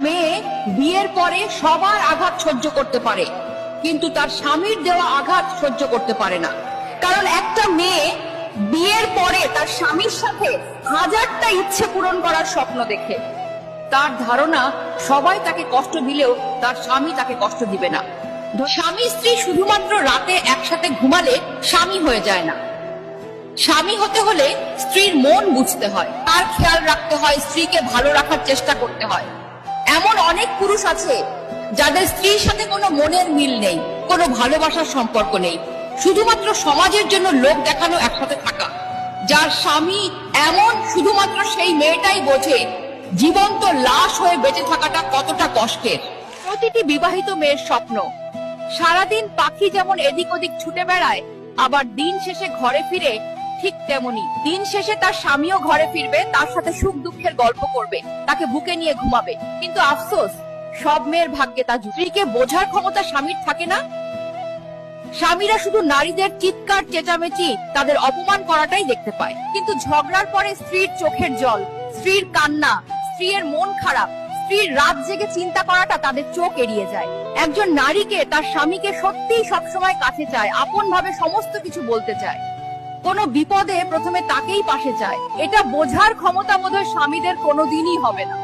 মেয়ে বিয়ের পরে সবার আঘাত সহ্য করতে পারে, কিন্তু তার স্বামীর দেওয়া আঘাত সহ্য করতে পারে না। কারণ একটা মেয়ে বিয়ের পরে তার স্বামীর সাথে হাজারটা ইচ্ছে পূরণ করার স্বপ্ন দেখে। তার ধারণা সবাই তাকে কষ্ট দিলেও তার স্বামী তাকে কষ্ট দিবে না। স্বামী স্ত্রী শুধুমাত্র রাতে একসাথে ঘুমালে স্বামী হয়ে যায় না। স্বামী হতে হলে স্ত্রীর মন বুঝতে হয়, তার খেয়াল রাখতে হয়, স্ত্রীকে ভালো রাখার চেষ্টা করতে হয়। এমন অনেক পুরুষ আছে যাদের স্ত্রীর সাথে কোনো মনের মিল নেই, কোনো ভালোবাসার সম্পর্ক নেই, শুধুমাত্র সমাজের জন্য লোক দেখানো একসাথে থাকা। যার স্বামী এমন, শুধুমাত্র সেই মেয়েটাই বোঝে জীবন্ত লাশ হয়ে বেঁচে থাকাটা কতটা কষ্টের। প্রতিটি বিবাহিত মেয়ের স্বপ্ন, সারাদিন পাখি যেমন এদিক ওদিক ছুটে বেড়ায়, আবার দিন শেষে ঘরে ফিরে ঠিক তেমনি দিন শেষে তার স্বামীও ঘরে ফিরবে, তার সাথে সুখ দুঃখের গল্প করবে, তাকে বুকে নিয়ে ঘুমাবে। কিন্তু আফসোস, সব মেয়ের ভাগ্যে তা স্ত্রীকে বোঝার ক্ষমতা স্বামীর থাকে না। স্বামীরা শুধু নারীদের চিৎকার চেঁচামেচি, তাদের অপমান করাটাই দেখতে পায়। কিন্তু ঝগড়ার পরে স্ত্রীর চোখের জল, স্ত্রীর কান্না, স্ত্রীর মন খারাপ, স্ত্রীর রাত জেগে চিন্তা করাটা তাদের চোখ এড়িয়ে যায়। একজন নারীকে তার স্বামীকে সত্যিই সবসময় কাছে চায়, আপন ভাবে সমস্ত কিছু বলতে চায়, কোনো বিপদে প্রথমে তাকেই পাশে চায়। এটা বোঝার ক্ষমতা বোধহয় স্বামীদের কোনোদিনই হবে না।